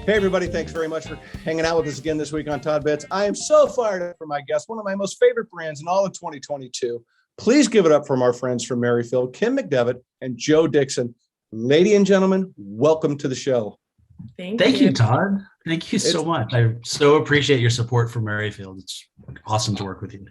Hey, everybody. Thanks very much for hanging out with us again this week on Todd-Bits. I am so fired up for my guest, one of my most favorite brands in all of 2022. Please give it up from our friends from Merryfield, Kim McDevitt and Joe Dickson. Ladies and gentlemen, welcome to the show. Thank you, Todd. Thank you so much. I so appreciate your support for Merryfield. It's awesome to work with you.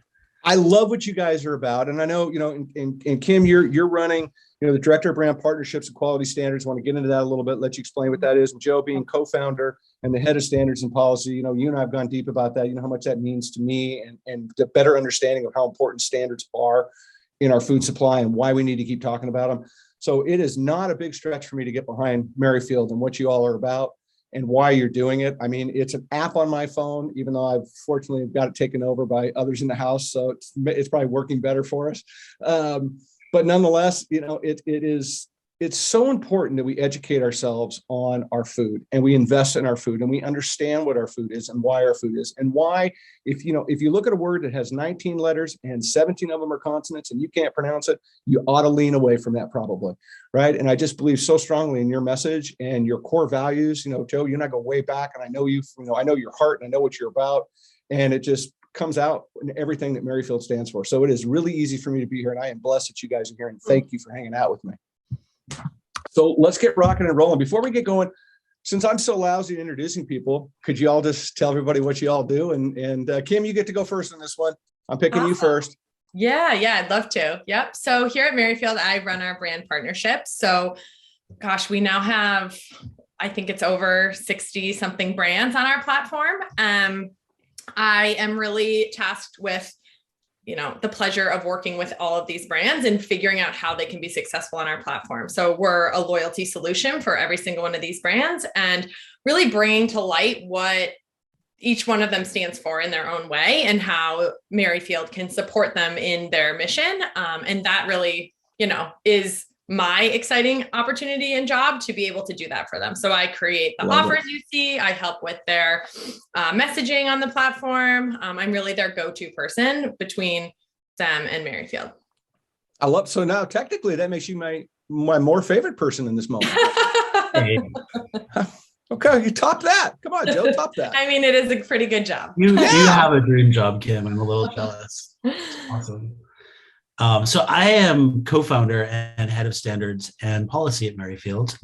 I love what you guys are about. And I know, and Kim, you're running, the director of brand partnerships and quality standards. I want to get into that a little bit, let you explain what that is. And Joe being co-founder and the head of standards and policy, you and I have gone deep about that. You know how much that means to me and the better understanding of how important standards are in our food supply and why we need to keep talking about them. So it is not a big stretch for me to get behind Merryfield and what you all are about and why you're doing it. I mean, it's an app on my phone, even though I've fortunately got it taken over by others in the house. So it's probably working better for us. But nonetheless, it's so important that we educate ourselves on our food and we invest in our food and we understand what our food is and why our food is and why, if you look at a word that has 19 letters and 17 of them are consonants and you can't pronounce it, you ought to lean away from that probably. Right. And I just believe so strongly in your message and your core values. Joe, you and I go way back and I know I know your heart and I know what you're about. And it just comes out in everything that Merryfield stands for. So it is really easy for me to be here and I am blessed that you guys are here and thank you for hanging out with me. So let's get rocking and rolling. Before we get going, since I'm so lousy at introducing people, could you all just tell everybody what you all do? And Kim, you get to go first on this one. I'm picking you first. Yeah, I'd love to. Yep. So here at Merryfield, I run our brand partnerships. So gosh, we now have, I think it's over 60 something brands on our platform. I am really tasked with the pleasure of working with all of these brands and figuring out how they can be successful on our platform. So we're a loyalty solution for every single one of these brands and really bringing to light what each one of them stands for in their own way and how Merryfield can support them in their mission. And that really, is my exciting opportunity and job to be able to do that for them. So I create the offers you see, I help with their messaging on the platform. I'm really their go-to person between them and Merryfield. So now technically that makes you my more favorite person in this moment. Okay, you top that. Come on, Joe, top that. I mean, it is a pretty good job. You have a dream job, Kim. I'm a little jealous. Awesome. So I am co-founder and head of standards and policy at Merryfield.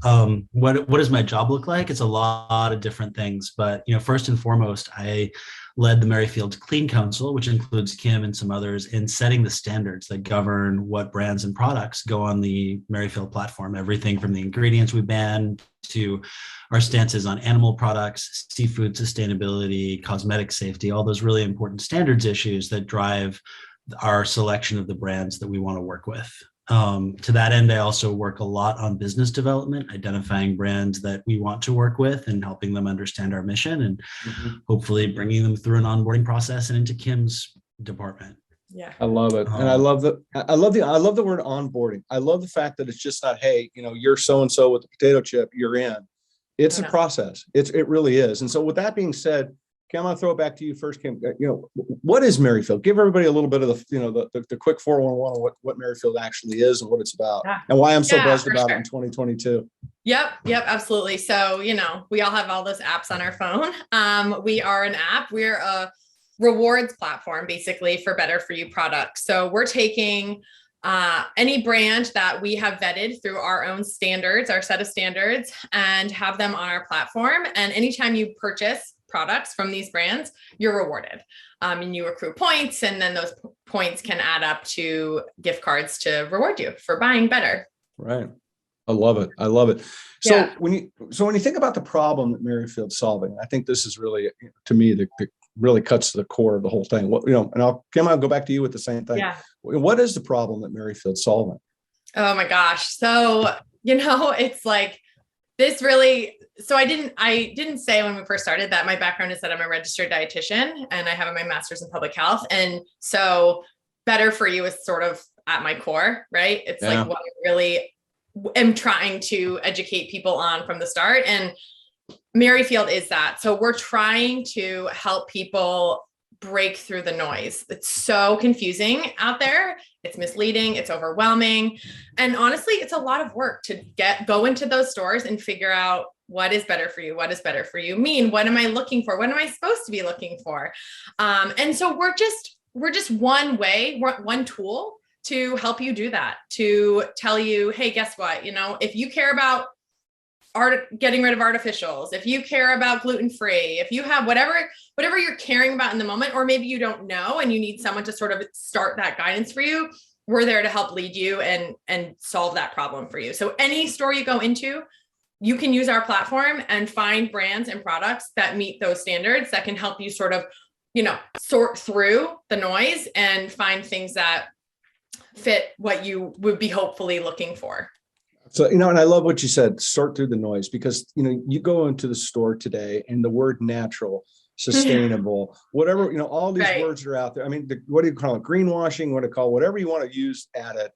What does my job look like? It's a lot of different things, but first and foremost, I led the Merryfield Clean Council, which includes Kim and some others, in setting the standards that govern what brands and products go on the Merryfield platform. Everything from the ingredients we ban to our stances on animal products, seafood sustainability, cosmetic safety, all those really important standards issues that drive our selection of the brands that we want to work with. To that end, I also work a lot on business development, identifying brands that we want to work with and helping them understand our mission and hopefully bringing them through an onboarding process and into Kim's department. Yeah. I love it. And I love the word onboarding. I love the fact that it's just not, hey, you're so-and-so with the potato chip, you're in. It's a process. It really is. And so with that being said, Kim, I'm going to throw it back to you first, Kim. What is Merryfield? Give everybody a little bit of the quick 411 of what Merryfield actually is and what it's about and why I'm so buzzed about it in 2022. Yep, absolutely. So, we all have all those apps on our phone. We are an app. We're a rewards platform, basically, for better for you products. So we're taking any brand that we have vetted through our own standards, our set of standards, and have them on our platform. And anytime you purchase products from these brands, you're rewarded. And you accrue points, and then those points can add up to gift cards to reward you for buying better. Right. I love it. So when you think about the problem that Merryfield's solving, I think this is really, to me, the really cuts to the core of the whole thing. And I'll go back to you with the same thing. Yeah. What is the problem that Merryfield's solving? Oh my gosh. So, it's like this really, so I didn't say when we first started that my background is that I'm a registered dietitian and I have my master's in public health. And so better for you is sort of at my core, right? It's like what I really am trying to educate people on from the start. And Merryfield is that. So we're trying to help people break through the noise. It's so confusing out there. It's misleading. It's overwhelming. And honestly, it's a lot of work to go into those stores and figure out What is better for you? What does better for you mean? What am I looking for? What am I supposed to be looking for? And so we're just one tool to help you do that, to tell you, hey, guess what? If you care about getting rid of artificials, if you care about gluten-free, if you have whatever you're caring about in the moment, or maybe you don't know and you need someone to sort of start that guidance for you, we're there to help lead you and solve that problem for you. So any store you go into, you can use our platform and find brands and products that meet those standards that can help you sort of, sort through the noise and find things that fit what you would be hopefully looking for. So, and I love what you said, sort through the noise, because, you go into the store today and the word natural, sustainable, whatever, all these words are out there. I mean, what do you call it? Greenwashing, whatever you want to use at it.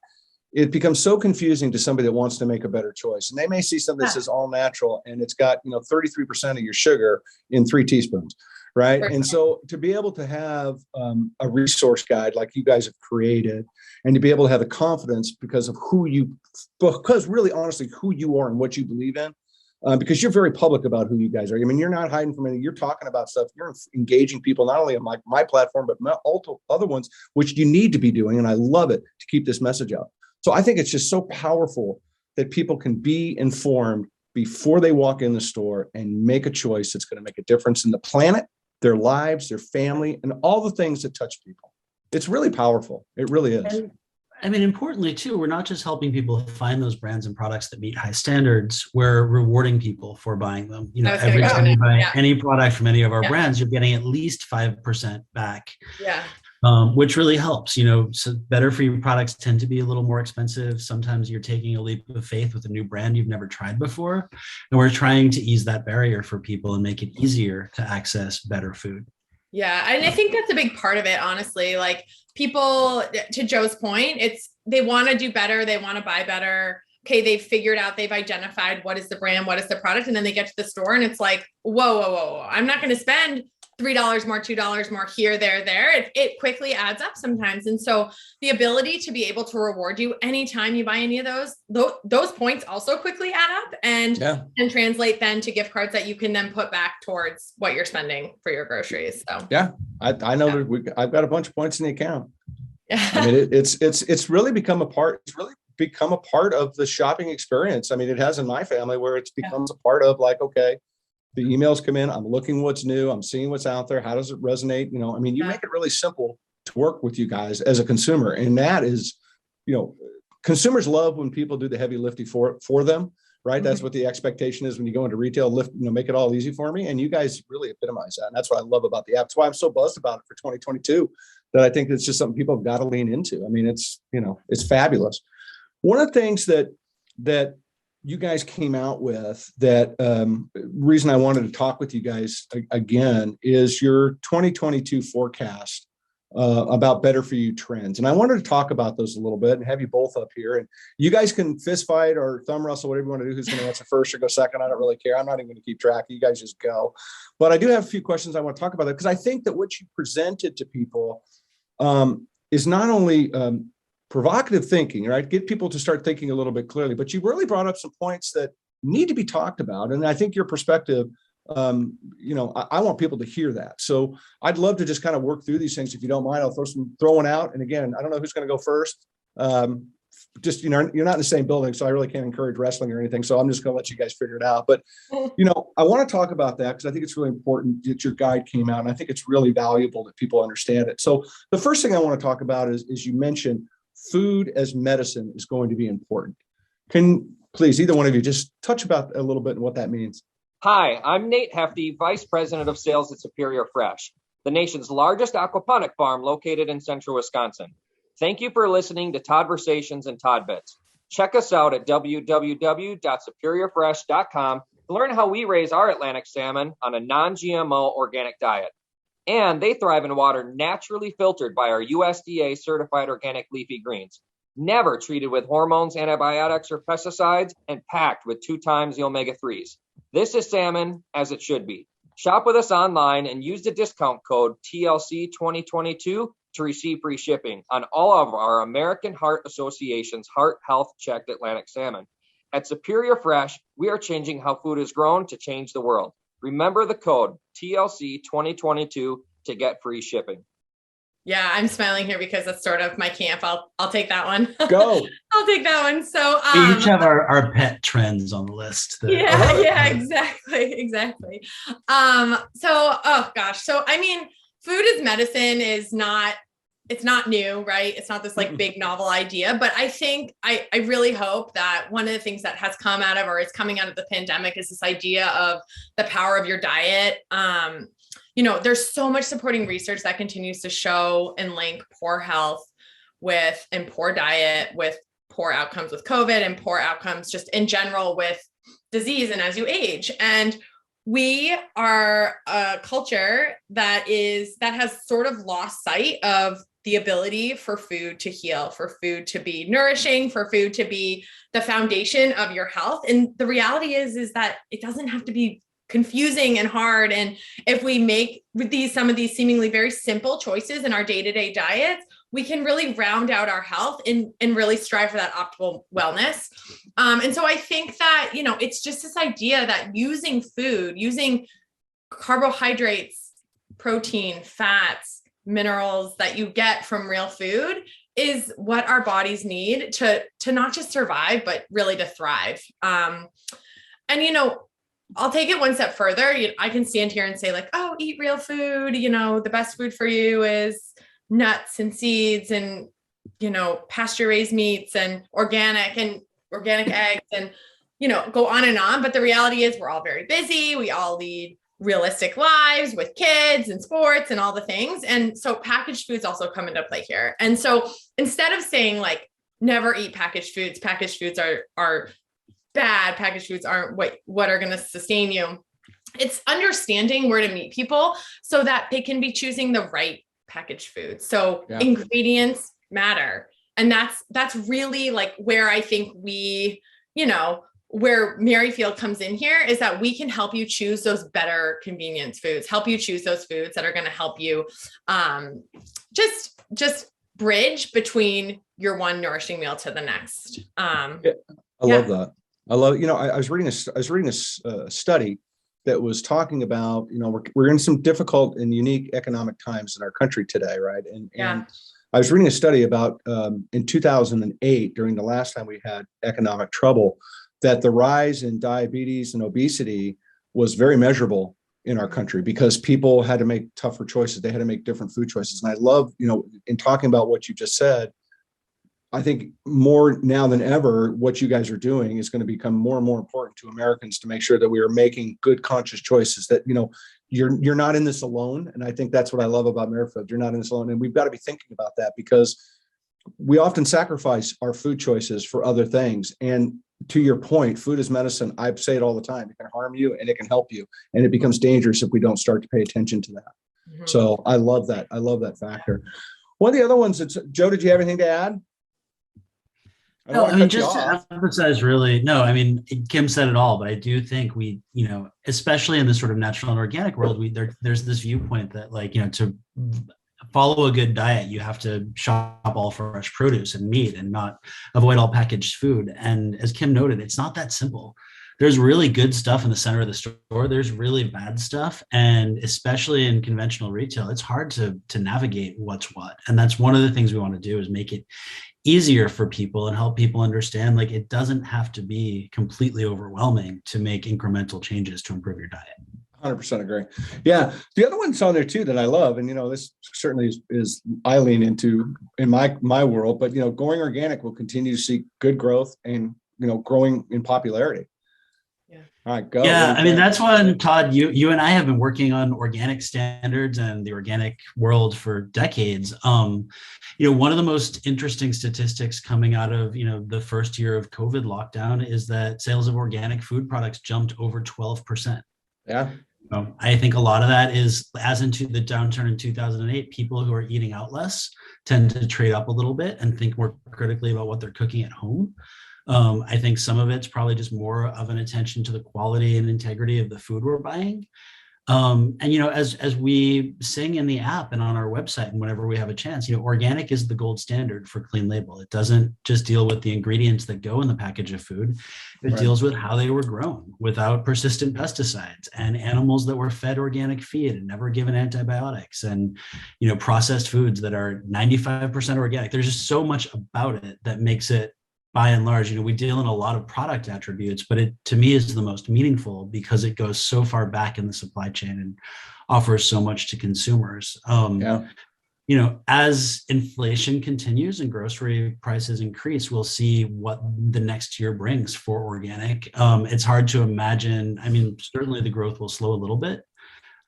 It becomes so confusing to somebody that wants to make a better choice. And they may see something that says all natural and it's got, 33% of your sugar in 3 teaspoons. Right. And so to be able to have a resource guide like you guys have created, and to be able to have the confidence because really honestly, who you are and what you believe in, because you're very public about who you guys are. I mean, you're not hiding from anything. You're talking about stuff. You're engaging people, not only on my platform, but other ones, which you need to be doing. And I love it to keep this message out. So I think it's just so powerful that people can be informed before they walk in the store and make a choice that's going to make a difference in the planet, their lives, their family, and all the things that touch people. It's really powerful. It really is. And, I mean, importantly, too, we're not just helping people find those brands and products that meet high standards. We're rewarding people for buying them. Every time you buy any product from any of our brands, you're getting at least 5% back. Yeah. Which really helps. So better for you products tend to be a little more expensive. Sometimes you're taking a leap of faith with a new brand you've never tried before. And we're trying to ease that barrier for people and make it easier to access better food. Yeah. And I think that's a big part of it, honestly. Like people, to Joe's point, they want to do better. They want to buy better. Okay. They've identified what is the brand, what is the product. And then they get to the store and it's like, whoa. I'm not going to spend $3 more, $2 more here, there. It quickly adds up sometimes. And so the ability to be able to reward you anytime you buy any of those points also quickly add up and translate then to gift cards that you can then put back towards what you're spending for your groceries. So I know that I've got a bunch of points in the account. Yeah. I mean, it's really become a part. It's really become a part of the shopping experience. I mean, it has in my family where it's becomes a part of like, okay, the emails come in, I'm looking what's new, I'm seeing what's out there. How does it resonate? You make it really simple to work with you guys as a consumer. And that is, consumers love when people do the heavy lifting for them, right? Mm-hmm. That's what the expectation is when you go into retail, make it all easy for me. And you guys really epitomize that. And that's what I love about the app. That's why I'm so buzzed about it for 2022, that I think it's just something people have got to lean into. I mean, it's fabulous. One of the things that you guys came out with that reason I wanted to talk with you guys again is your 2022 forecast about better for you trends. And I wanted to talk about those a little bit and have you both up here. And you guys can fist fight or thumb wrestle, whatever you want to do. Who's going to answer first or go second? I don't really care. I'm not even going to keep track. You guys just go. But I do have a few questions I want to talk about that because I think that what you presented to people is not only provocative thinking, right? Get people to start thinking a little bit clearly, but you really brought up some points that need to be talked about. And I think your perspective, I want people to hear that. So I'd love to just kind of work through these things. If you don't mind, I'll throw one out. And again, I don't know who's going to go first. You're not in the same building, so I really can't encourage wrestling or anything. So I'm just going to let you guys figure it out. But, I want to talk about that because I think it's really important that your guide came out. And I think it's really valuable that people understand it. So the first thing I want to talk about is you mentioned food as medicine is going to be important. Can please, either one of you, just touch about a little bit and what that means? Hi, I'm Nate Hefty, Vice President of Sales at Superior Fresh, the nation's largest aquaponic farm located in central Wisconsin. Thank you for listening to Todd-versations and Todd-Bits. Check us out at www.superiorfresh.com to learn how we raise our Atlantic salmon on a non-GMO organic diet. And they thrive in water naturally filtered by our USDA certified organic leafy greens, never treated with hormones, antibiotics, or pesticides, and packed with 2 times the omega-3s. This is salmon as it should be. Shop with us online and use the discount code TLC 2022 to receive free shipping on all of our American Heart Association's Heart Health Checked Atlantic salmon. At Superior Fresh, we are changing how food is grown to change the world. Remember the code TLC 2022 to get free shipping. Yeah, I'm smiling here because that's sort of my camp. I'll take that one. Go. I'll take that one. So We each have our pet trends on the list. Yeah, exactly. Oh gosh. So I mean, food as medicine is not, it's not new, right? It's not this like big novel idea, but I think I really hope that one of the things that has come out of or is coming out of the pandemic is this idea of the power of your diet. There's so much supporting research that continues to show and link poor health and poor diet with poor outcomes with COVID and poor outcomes just in general with disease and as you age. And we are a culture that has sort of lost sight of the ability for food to heal, for food to be nourishing, for food to be the foundation of your health. And the reality is that it doesn't have to be confusing and hard. And if we make some of these seemingly very simple choices in our day-to-day diets, we can really round out our health and really strive for that optimal wellness. And so I think that, it's just this idea that using carbohydrates, protein, fats, minerals that you get from real food is what our bodies need to not just survive, but really to thrive. I'll take it one step further. I can stand here and say like, oh, eat real food. The best food for you is nuts and seeds and, pasture raised meats and organic eggs and, go on and on. But the reality is we're all very busy. We all lead realistic lives with kids and sports and all the things. And so packaged foods also come into play here. And so instead of saying like, never eat packaged foods are bad, packaged foods aren't what are going to sustain you. It's understanding where to meet people so that they can be choosing the right packaged food. So ingredients matter. And that's really like where I think where Merryfield comes in here is that we can help you choose those better convenience foods, help you choose those foods that are going to help you just bridge between your one nourishing meal to the next. I love that. I love, I was reading a study that was talking about, we're in some difficult and unique economic times in our country today, right? And I was reading a study about in 2008, during the last time we had economic trouble, that the rise in diabetes and obesity was very measurable in our country because people had to make tougher choices. They had to make different food choices. And I love, in talking about what you just said, I think more now than ever, what you guys are doing is going to become more and more important to Americans to make sure that we are making good, conscious choices, that, you're not in this alone. And I think that's what I love about Merryfield. You're not in this alone. And we've got to be thinking about that because we often sacrifice our food choices for other things. And to your point, food is medicine. I say it all the time. It can harm you and it can help you. And it becomes dangerous if we don't start to pay attention to that. Mm-hmm. So I love that. I love that factor. One of the other ones Joe, did you have anything to add? Just to emphasize Kim said it all, but I do think we, especially in this sort of natural and organic world, there's this viewpoint that to follow a good diet, you have to shop all fresh produce and meat and not avoid all packaged food. And as Kim noted, it's not that simple. There's really good stuff in the center of the store. There's really bad stuff. And especially in conventional retail, it's hard to navigate what's what. And that's one of the things we want to do is make it easier for people and help people understand, it doesn't have to be completely overwhelming to make incremental changes to improve your diet. 100% agree. Yeah. The other one's on there too that I love, and this certainly is I lean into in my world, but going organic will continue to see good growth and growing in popularity. Yeah. All right, go. Yeah, that's one, Todd, you and I have been working on organic standards and the organic world for decades. One of the most interesting statistics coming out of, the first year of COVID lockdown is that sales of organic food products jumped over 12%. Yeah. I think a lot of that is, as into the downturn in 2008, people who are eating out less tend to trade up a little bit and think more critically about what they're cooking at home. I think some of it's probably just more of an attention to the quality and integrity of the food we're buying. And as we sing in the app and on our website and whenever we have a chance, organic is the gold standard for clean label. It doesn't just deal with the ingredients that go in the package of food. It Right. deals with how they were grown without persistent pesticides, and animals that were fed organic feed and never given antibiotics, and processed foods that are 95% organic. There's just so much about it that makes it, by and large, we deal in a lot of product attributes, but it to me is the most meaningful because it goes so far back in the supply chain and offers so much to consumers. As inflation continues and grocery prices increase, we'll see what the next year brings for organic. It's hard to imagine. I mean, certainly the growth will slow a little bit,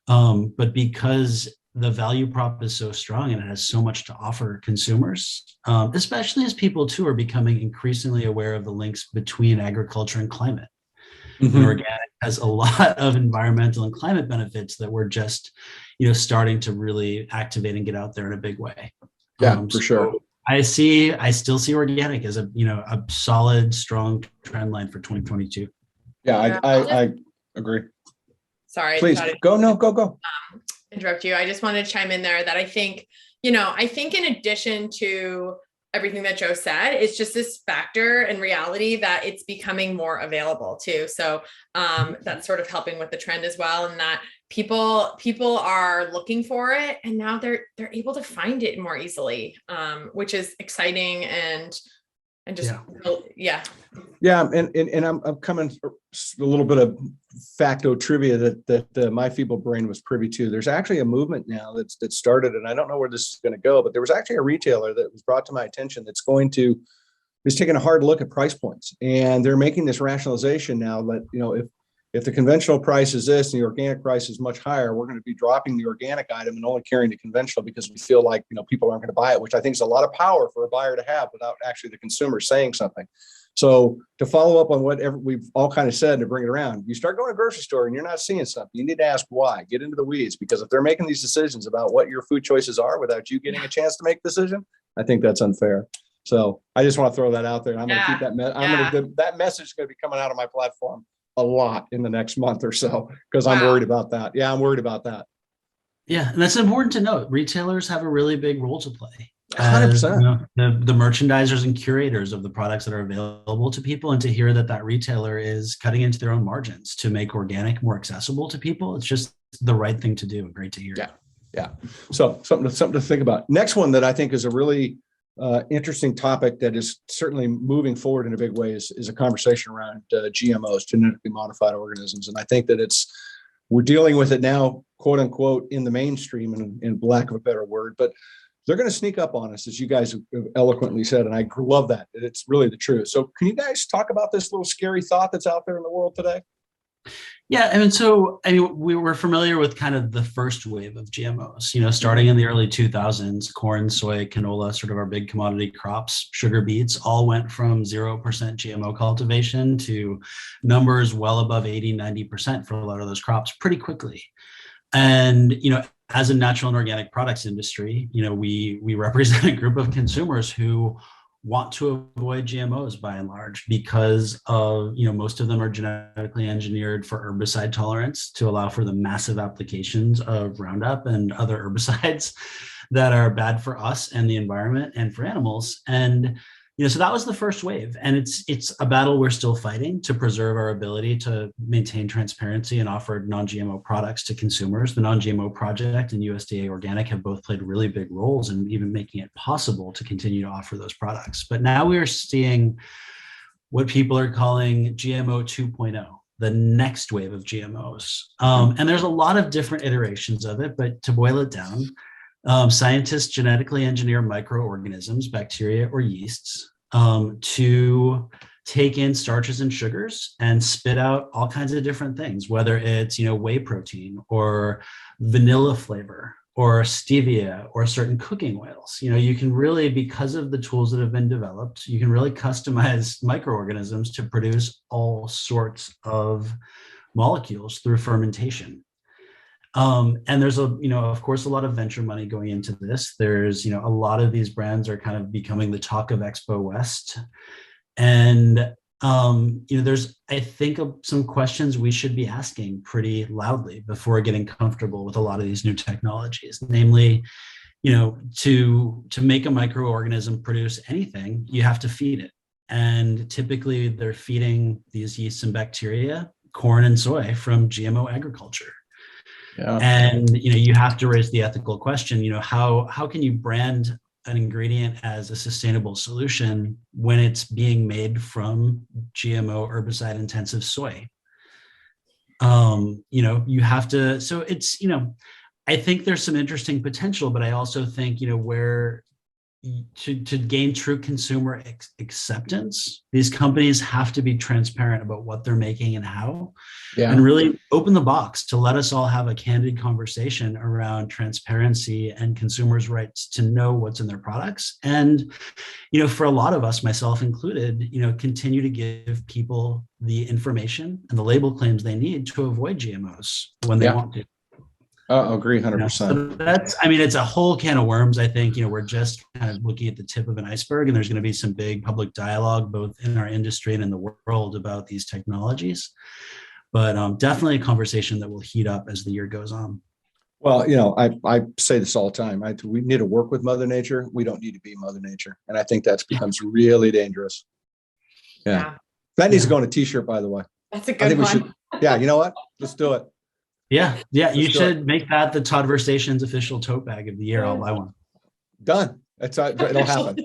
but because the value prop is so strong and it has so much to offer consumers, especially as people too are becoming increasingly aware of the links between agriculture and climate. Mhm. And organic has a lot of environmental and climate benefits that we're just, starting to really activate and get out there in a big way. Yeah, for sure. I still see organic as a solid, strong trend line for 2022. Yeah, I agree. Sorry. Please go. No, go. Interrupt you. I just want to chime in there that I think in addition to everything that Joe said, it's just this factor in reality that it's becoming more available too. So that's sort of helping with the trend as well. And that people are looking for it, and now they're able to find it more easily, which is exciting and just, yeah. And I'm coming a little bit of facto trivia that my feeble brain was privy to. There's actually a movement now that started, and I don't know where this is going to go, but there was actually a retailer that was brought to my attention that's is taking a hard look at price points, and they're making this rationalization now that if the conventional price is this and the organic price is much higher, we're going to be dropping the organic item and only carrying the conventional because we feel like people aren't going to buy it, which I think is a lot of power for a buyer to have without actually the consumer saying something. So to follow up on whatever we've all kind of said, to bring it around, you start going to a grocery store and you're not seeing something, you need to ask why. Get into the weeds, because if they're making these decisions about what your food choices are without you getting a chance to make a decision, I think that's unfair. So I just want to throw that out there. I'm going to keep that. That message is going to be coming out of my platform a lot in the next month or so, because I'm worried about that. Yeah, I'm worried about that. Yeah, and that's important to note. Retailers have a really big role to play. 100%. The merchandisers and curators of the products that are available to people, and to hear that retailer is cutting into their own margins to make organic more accessible to people, it's just the right thing to do. Great to hear. Yeah. So something to think about. Next one that I think is a really interesting topic that is certainly moving forward in a big way is a conversation around GMOs, genetically modified organisms. And I think that we're dealing with it now, quote unquote, in the mainstream, in lack of a better word, but they're going to sneak up on us, as you guys have eloquently said. And I love that. It's really the truth. So can you guys talk about this little scary thought that's out there in the world today? Yeah, we were familiar with kind of the first wave of GMOs, starting in the early 2000s. Corn, soy, canola, sort of our big commodity crops, sugar beets, all went from 0% GMO cultivation to numbers well above 80, 90% for a lot of those crops pretty quickly. And, as a natural and organic products industry, we represent a group of consumers who want to avoid GMOs by and large, because of, most of them are genetically engineered for herbicide tolerance to allow for the massive applications of Roundup and other herbicides that are bad for us and the environment and for animals. And, so that was the first wave. And it's a battle we're still fighting to preserve our ability to maintain transparency and offer non-GMO products to consumers. The Non-GMO Project and USDA Organic have both played really big roles in even making it possible to continue to offer those products. But now we are seeing what people are calling GMO 2.0, the next wave of GMOs. And there's a lot of different iterations of it, but to boil it down, scientists genetically engineer microorganisms, bacteria or yeasts, to take in starches and sugars and spit out all kinds of different things, whether it's, whey protein or vanilla flavor or stevia or certain cooking oils. You can really, because of the tools that have been developed, you can really customize microorganisms to produce all sorts of molecules through fermentation. And there's of course, a lot of venture money going into this. There's, a lot of these brands are kind of becoming the talk of Expo West. And There's, I think, some questions we should be asking pretty loudly before getting comfortable with a lot of these new technologies. Namely, to make a microorganism produce anything, you have to feed it. And typically they're feeding these yeasts and bacteria, corn and soy from GMO agriculture. Yeah. And, you have to raise the ethical question, how can you brand an ingredient as a sustainable solution when it's being made from GMO herbicide intensive soy? You have to, so it's, I think there's some interesting potential, but I also think, where to gain true consumer acceptance, these companies have to be transparent about what they're making and how, and really open the box to let us all have a candid conversation around transparency and consumers' rights to know what's in their products. And, for a lot of us, myself included, continue to give people the information and the label claims they need to avoid GMOs when they want to. Agree 100%. So that's, it's a whole can of worms. I think, we're just kind of looking at the tip of an iceberg, and there's going to be some big public dialogue, both in our industry and in the world, about these technologies. But definitely a conversation that will heat up as the year goes on. Well, I say this all the time. We need to work with Mother Nature. We don't need to be Mother Nature. And I think that becomes really dangerous. Yeah. That needs to go on a t-shirt, by the way. That's a good one. Yeah. You know what? Let's do it. Yeah. You should make that the Todd-versations official tote bag of the year. I'll buy one. Done. It'll happen.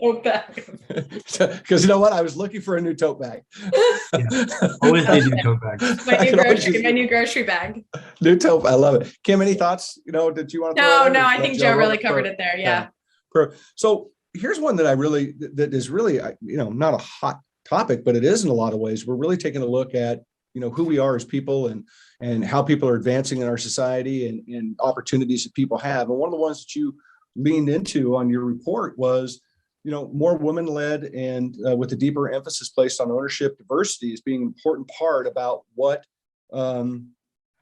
Because you know what? I was looking for a new tote bag. Always need new tote bags. My new grocery bag. New tote. I love it. Kim, any thoughts? Did you want to? No. I think Joe really covered it there. Yeah. So here's one that is really not a hot topic, but it is in a lot of ways. We're really taking a look at who we are as people and how people are advancing in our society and opportunities that people have. And one of the ones that you leaned into on your report was, more women-led and with a deeper emphasis placed on ownership diversity as being an important part about what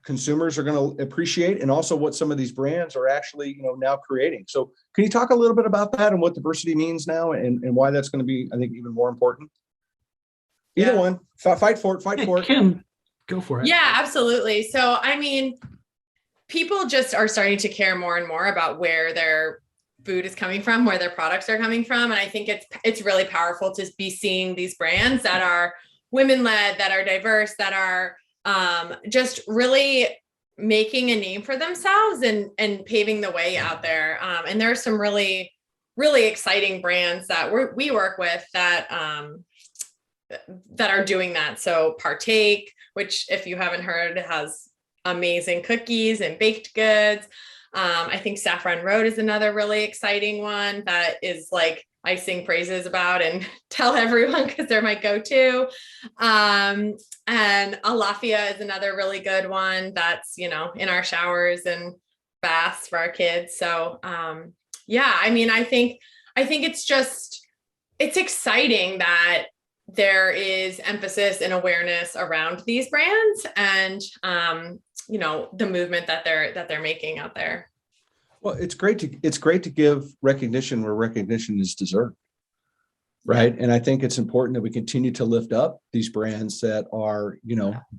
consumers are going to appreciate, and also what some of these brands are actually, now creating. So can you talk a little bit about that and what diversity means now, and why that's going to be, I think, even more important? Either one. Fight for it. Kim, go for it. Yeah, absolutely. So, people just are starting to care more and more about where their food is coming from, where their products are coming from. And I think it's really powerful to be seeing these brands that are women-led, that are diverse, that are just really making a name for themselves and paving the way out there. And there are some really, really exciting brands that we work with that are doing that. So Partake, which, if you haven't heard, has amazing cookies and baked goods. I think Saffron Road is another really exciting one that is like I sing praises about and tell everyone because they're my go-to. And Alafia is another really good one that's, in our showers and baths for our kids. So I think it's exciting that there is emphasis and awareness around these brands and, the movement that they're making out there. Well, it's great to give recognition where recognition is deserved. Right. And I think it's important that we continue to lift up these brands that are,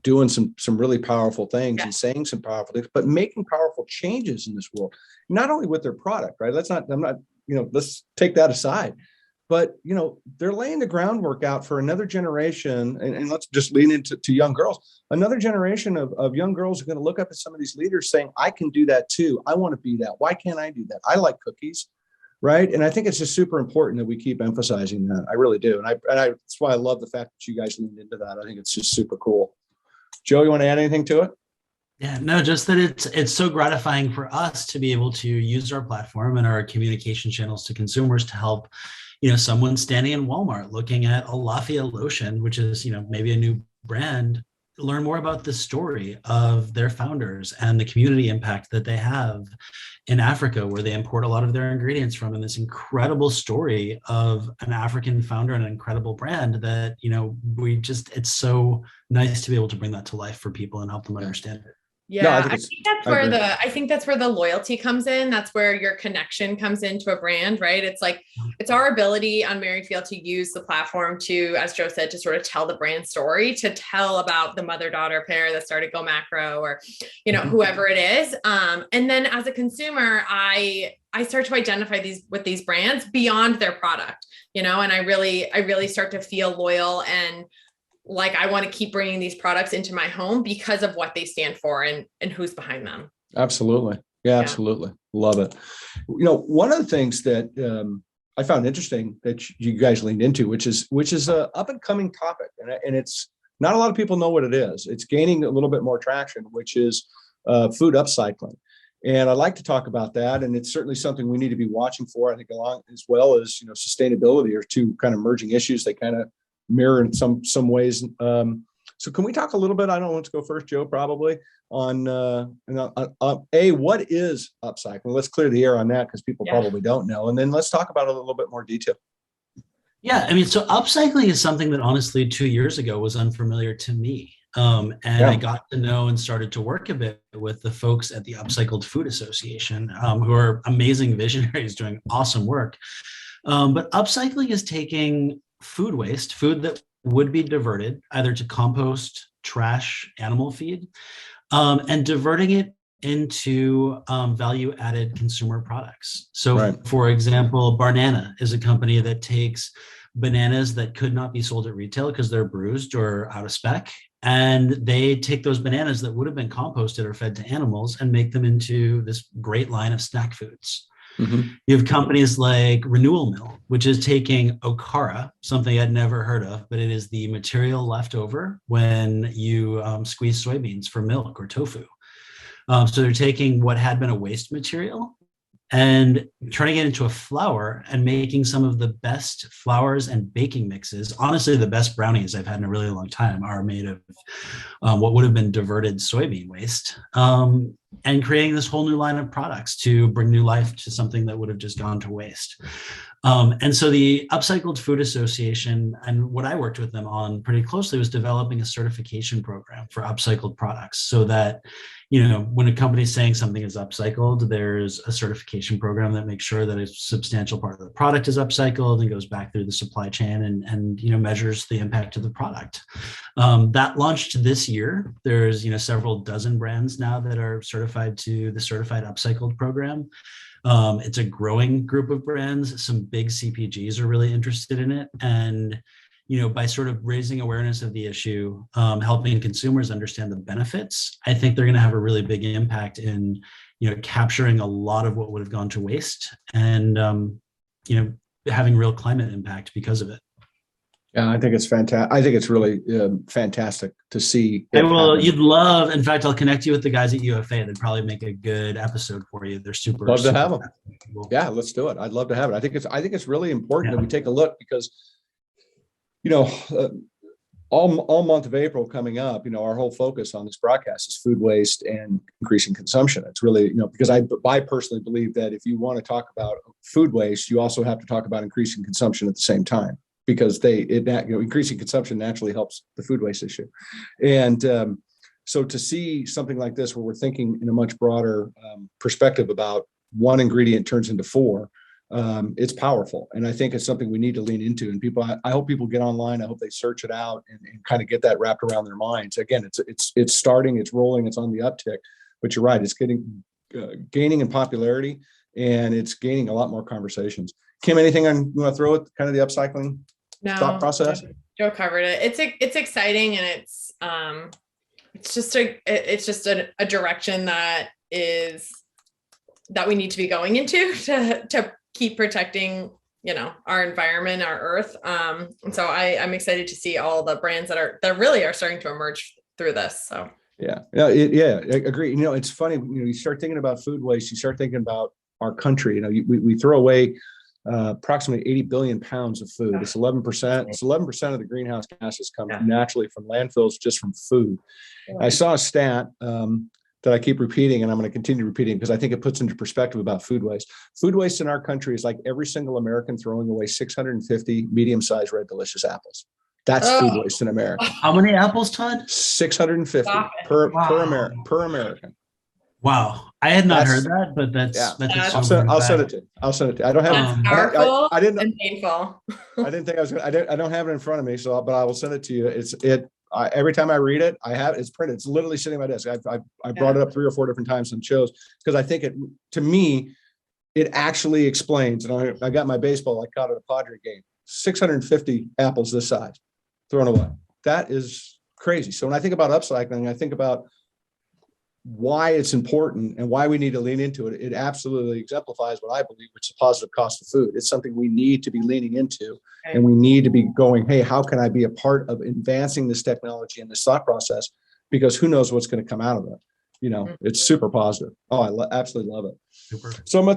doing some really powerful things and saying some powerful things, but making powerful changes in this world, not only with their product, right? Let's take that aside, but, they're laying the groundwork out for another generation. And let's just lean into young girls. Another generation of young girls are going to look up at some of these leaders saying, I can do that too. I want to be that. Why can't I do that? I like cookies. Right. And I think it's just super important that we keep emphasizing that. I really do. And that's why I love the fact that you guys leaned into that. I think it's just super cool. Joe, you want to add anything to it? Yeah, no, just that it's so gratifying for us to be able to use our platform and our communication channels to consumers to help, someone standing in Walmart looking at Alafia lotion, which is, maybe a new brand, learn more about the story of their founders and the community impact that they have in Africa, where they import a lot of their ingredients from, and this incredible story of an African founder and an incredible brand that, it's so nice to be able to bring that to life for people and help them understand it. Yeah, think I it's, think that's I where agree. I think that's where the loyalty comes in. That's where your connection comes into a brand, right? It's like it's our ability on Merryfield to use the platform to, as Joe said, to sort of tell the brand story, to tell about the mother-daughter pair that started Go Macro, or whoever it is. And then as a consumer, I start to identify these brands beyond their product, and I really start to feel loyal, and like I want to keep bringing these products into my home because of what they stand for and who's behind them. Absolutely. Yeah, absolutely. Love it. One of the things that I found interesting that you guys leaned into, which is a up and coming topic, and it's not a lot of people know what it is. It's gaining a little bit more traction, which is food upcycling. And I'd like to talk about that. And it's certainly something we need to be watching for, I think, along as well as, sustainability are two kind of merging issues. They kind of mirror in some ways. So can we talk a little bit? I don't want to go first, Joe, probably on what is upcycling? Let's clear the air on that because people probably don't know. And then let's talk about it in a little bit more detail. Yeah, I mean, so upcycling is something that honestly 2 years ago was unfamiliar to me. I got to know and started to work a bit with the folks at the Upcycled Food Association, who are amazing visionaries doing awesome work. But upcycling is taking food waste, food that would be diverted either to compost, trash, animal feed, and diverting it into value-added consumer products. So, for example, Barnana is a company that takes bananas that could not be sold at retail because they're bruised or out of spec, and they take those bananas that would have been composted or fed to animals and make them into this great line of snack foods. Mm-hmm. You have companies like Renewal Mill, which is taking okara, something I'd never heard of, but it is the material left over when you squeeze soybeans for milk or tofu. So they're taking what had been a waste material and turning it into a flour and making some of the best flours and baking mixes. Honestly, the best brownies I've had in a really long time are made of what would have been diverted soybean waste, and creating this whole new line of products to bring new life to something that would have just gone to waste. And so the Upcycled Food Association, and what I worked with them on pretty closely, was developing a certification program for upcycled products so that, when a company is saying something is upcycled, there's a certification program that makes sure that a substantial part of the product is upcycled and goes back through the supply chain and measures the impact of the product. That launched this year. There's, several dozen brands now that are certified to the Certified Upcycled program. It's a growing group of brands. Some big CPGs are really interested in it. And, by sort of raising awareness of the issue, helping consumers understand the benefits, I think they're going to have a really big impact in, capturing a lot of what would have gone to waste and, having real climate impact because of it. Yeah, I think it's fantastic. I think it's really fantastic to see. You'd love, in fact, I'll connect you with the guys at UFA. They'd probably make a good episode for you. They're super. Love to have them. Yeah, let's do it. I'd love to have it. I think it's really important that we take a look because, all month of April coming up, our whole focus on this broadcast is food waste and increasing consumption. It's really, because I personally believe that if you want to talk about food waste, you also have to talk about increasing consumption at the same time, because increasing consumption naturally helps the food waste issue. And so to see something like this, where we're thinking in a much broader perspective about one ingredient turns into four, it's powerful. And I think it's something we need to lean into. And I hope people get online. I hope they search it out and kind of get that wrapped around their minds. Again, it's starting, it's rolling, it's on the uptick, but you're right. It's gaining in popularity, and it's gaining a lot more conversations. Kim, anything you want to throw at kind of the upcycling thought process? Joe covered it. It's exciting, and it's just a direction that we need to be going into to keep protecting, our environment, our earth. And so I'm excited to see all the brands that really are starting to emerge through this. So I agree. It's funny. You start thinking about food waste, you start thinking about our country. We throw away approximately 80 billion pounds of food. It's 11%. It's 11% of the greenhouse gases come naturally from landfills, just from food. I saw a stat that I keep repeating, and I'm going to continue repeating because I think it puts into perspective about food waste. Food waste in our country is like every single American throwing away 650 medium-sized red delicious apples. That's Oh. food waste in America. How many apples, Todd? 650 Stop it. per Wow. American. Wow. I had not That's- heard that, but that's Yeah. that's a That's- sobering I'll send fact. it to you. I'll send it to you. I don't have That's Um, powerful I didn't and painful. I didn't think I was gonna, I don't have it in front of me, so but I will send it to you. Every time I read it, it's printed. It's literally sitting on my desk. I brought it up 3 or 4 different times on shows because I think to me, it actually explains. And I got my baseball. I caught at a Padre game. 650 apples this size thrown away. That is crazy. So when I think about upcycling, I think about why it's important and why we need to lean into it. It absolutely exemplifies what I believe, which is a positive cost of food. It's something we need to be leaning into, and we need to be going, hey, how can I be a part of advancing this technology and this thought process? Because who knows what's going to come out of it. It's super positive. Oh, I absolutely love it. Super.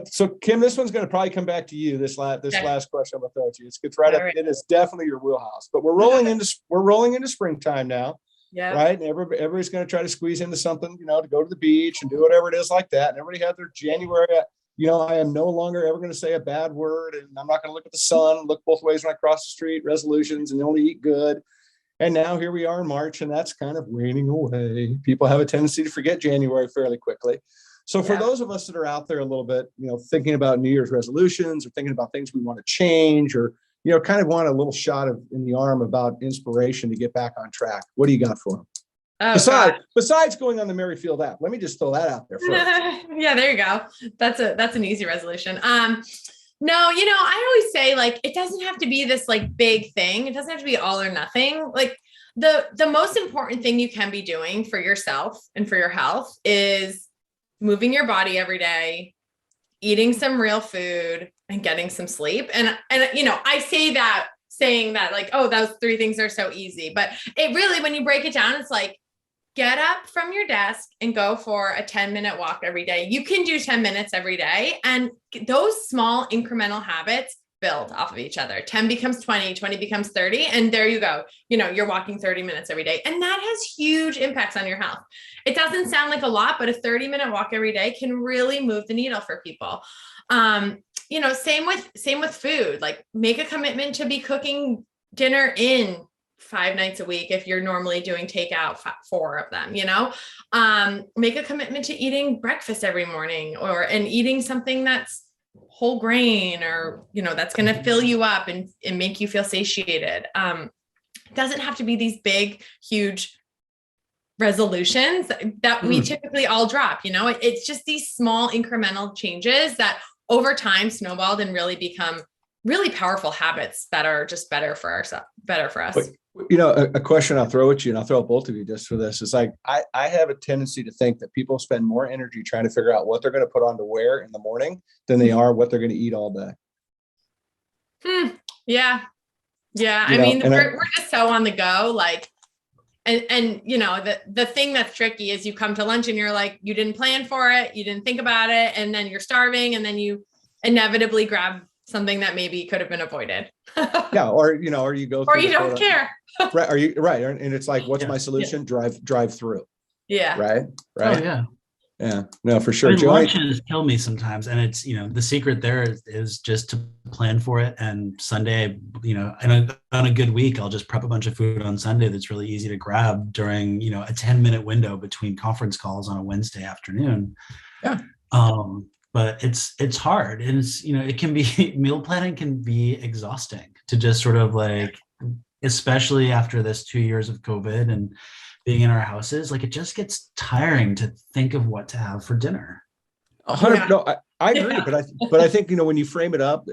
So Kim, this one's going to probably come back to you. This last question I'm going to throw at you. It's right up. All right. It is definitely your wheelhouse. But we're rolling into springtime now. Yeah. Right. And everybody's going to try to squeeze into something, to go to the beach and do whatever it is like that. And everybody had their January, I am no longer ever going to say a bad word, and I'm not going to look at the sun, look both ways when I cross the street, resolutions, and only eat good. And now here we are in March, and that's kind of waning away. People have a tendency to forget January fairly quickly. So for those of us that are out there a little bit, thinking about New Year's resolutions or thinking about things we want to change, or kind of want a little shot in the arm about inspiration to get back on track. What do you got for them? Oh, Besides going on the Merryfield app, let me just throw that out there first. Yeah, there you go. That's an easy resolution. No, I always say, like, it doesn't have to be this like big thing. It doesn't have to be all or nothing. Like the most important thing you can be doing for yourself and for your health is moving your body every day, eating some real food, and getting some sleep. And I say that saying that like, oh, those 3 things are so easy, but it really, when you break it down, it's like, get up from your desk and go for a 10-minute walk every day. You can do 10 minutes every day. And those small incremental habits build off of each other. 10 becomes 20, 20 becomes 30. And there you go. You're walking 30 minutes every day. And that has huge impacts on your health. It doesn't sound like a lot, but a 30-minute walk every day can really move the needle for people. Same with food. Like, make a commitment to be cooking dinner in 5 nights a week if you're normally doing takeout 4 of them. Make a commitment to eating breakfast every morning, and eating something that's whole grain, or that's going to fill you up and make you feel satiated. It doesn't have to be these big, huge resolutions that we typically all drop. It's just these small incremental changes that over time snowballed and really become really powerful habits that are just better for us. A question I'll throw at you, and I'll throw at both of you just for this, is like, I have a tendency to think that people spend more energy trying to figure out what they're going to put on to wear in the morning than they are what they're going to eat all day. Yeah. We're just so on the go. Like, and the thing that's tricky is you come to lunch and you're like, you didn't plan for it. You didn't think about it. And then you're starving, and then you inevitably grab something that maybe could have been avoided. Yeah. Or you go through, or you don't care. Right. Are you right? And it's like, what's my solution? Drive through. Yeah. Right. Oh, yeah. Yeah. No, for sure. Lunches kill me sometimes. And it's, the secret there is just to plan for it. And Sunday, on a good week, I'll just prep a bunch of food on Sunday that's really easy to grab during, a 10-minute window between conference calls on a Wednesday afternoon. Yeah. But it's hard. And it's, it can be, meal planning can be exhausting to just sort of like, especially after this 2 years of COVID and being in our houses, like, it just gets tiring to think of what to have for dinner. 100. No, I agree. Yeah. But I think, when you frame it up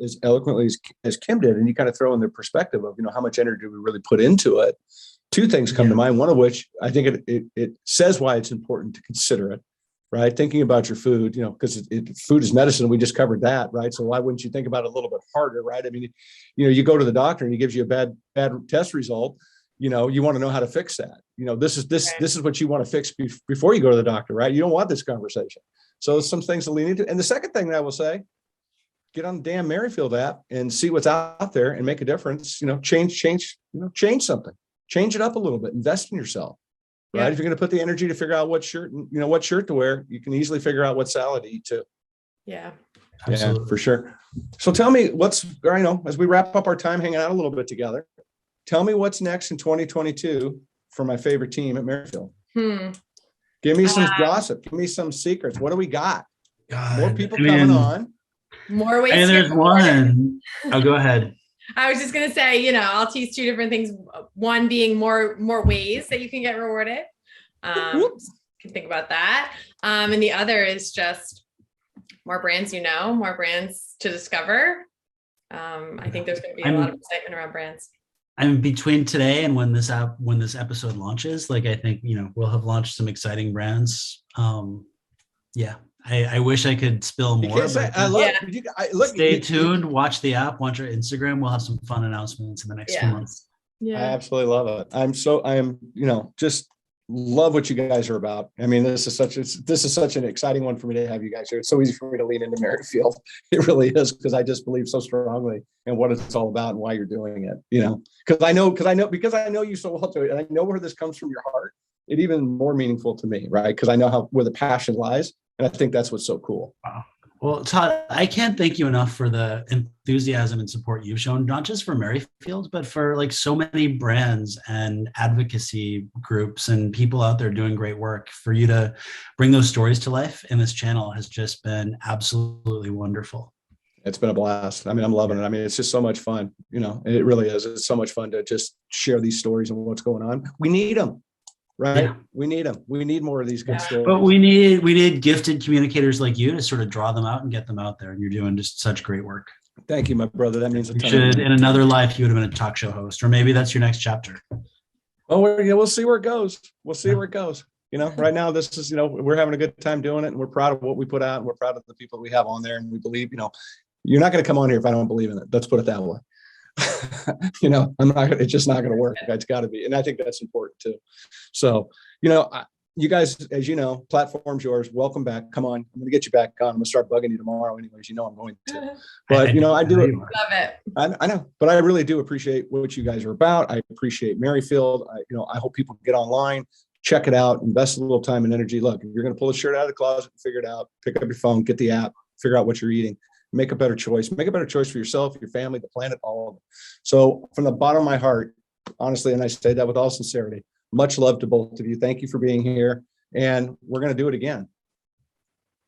as eloquently as Kim did, and you kind of throw in the perspective of, how much energy we really put into it, 2 things come to mind. One of which, I think it says why it's important to consider it. Right. Thinking about your food, because food is medicine. We just covered that. Right. So why wouldn't you think about it a little bit harder? Right. I mean, you go to the doctor and he gives you a bad test result. You want to know how to fix that. This is what you want to fix before you go to the doctor. Right. You don't want this conversation. So some things to lean into. And the second thing that I will say, get on the damn Merryfield app and see what's out there and make a difference. Change something, change it up a little bit, invest in yourself. Right. Yeah. If you're going to put the energy to figure out what shirt to wear, you can easily figure out what salad to eat too. Yeah. Absolutely. Yeah, for sure. So tell me as we wrap up our time hanging out a little bit together, tell me what's next in 2022 for my favorite team at Merryfield. Give me some gossip. Give me some secrets. What do we got? God, More people coming on. More ways. And to there's get rewarded. one. Oh, go ahead. I was just gonna say, I'll tease two different things. One being more ways that you can get rewarded. You can think about that. And the other is just more brands, more brands to discover. I think there's going to be a lot of excitement around brands. I'm between today and when this episode launches, like I think, we'll have launched some exciting brands. Yeah. I wish I could spill more. Stay tuned, watch the app, watch our Instagram. We'll have some fun announcements in the next few months. Yeah. I absolutely love it. Just love what you guys are about. I mean, this is such an exciting one for me to have you guys here. It's so easy for me to lean into Merryfield. It really is, because I just believe so strongly in what it's all about and why you're doing it. Because I know you so well, and I know where this comes from your heart. It's even more meaningful to me, right? Because I know where the passion lies, and I think that's what's so cool. Wow. Well, Todd, I can't thank you enough for the enthusiasm and support you've shown, not just for Merryfield, but for like so many brands and advocacy groups and people out there doing great work. For you to bring those stories to life in this channel has just been absolutely wonderful. It's been a blast. I mean, I'm loving it. I mean, it's just so much fun. It really is. It's so much fun to just share these stories and what's going on. We need them. Right. Yeah. We need them. We need more of these good stories. But we need gifted communicators like you to sort of draw them out and get them out there. And you're doing just such great work. Thank you, my brother. That means a ton. In another life, you would have been a talk show host, or maybe that's your next chapter. Well, we'll see where it goes. We'll see where it goes. Right now, this is, we're having a good time doing it, and we're proud of what we put out, and we're proud of the people we have on there. And we believe, you're not going to come on here if I don't believe in it. Let's put it that way. It's just not going to work. It's got to be. And I think that's important too. So, you guys, as you know, platform's yours. Welcome back. Come on. I'm going to get you back on. I'm going to start bugging you tomorrow anyways. I'm going to. But, I do it. Love it. I know. But I really do appreciate what you guys are about. I appreciate Merryfield. I hope people get online, check it out, invest a little time and energy. Look, if you're going to pull a shirt out of the closet, figure it out, pick up your phone, get the app, figure out what you're eating. Make a better choice. Make a better choice for yourself, your family, the planet, all of it. So from the bottom of my heart, honestly, and I say that with all sincerity, much love to both of you. Thank you for being here. And we're going to do it again.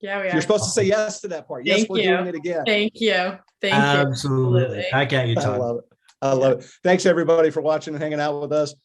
Yeah, we are. You're supposed to say yes to that part. Yes, we're doing it again. Thank you. Thank you. Absolutely. Back at you, Todd. I love it. Thanks, everybody, for watching and hanging out with us.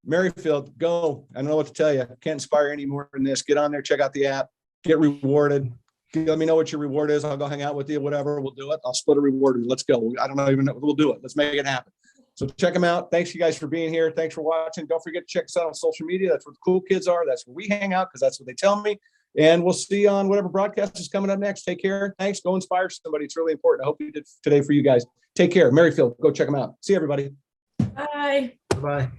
Merryfield, go. I don't know what to tell you. Can't inspire any more than this. Get on there. Check out the app. Get rewarded. Let me know what your reward is. I'll go hang out with you, whatever. We'll do it. I'll split a reward. Let's go. I don't know even know. We'll do it. Let's make it happen. So check them out. Thanks you guys for being here. Thanks for watching. Don't forget to check us out on social media. That's where the cool kids are. That's where we hang out because that's what they tell me. And we'll see you on whatever broadcast is coming up next. Take care. Thanks. Go inspire somebody. It's really important. I hope you did today for you guys. Take care. Merryfield. Go check them out. See everybody. Bye. Bye.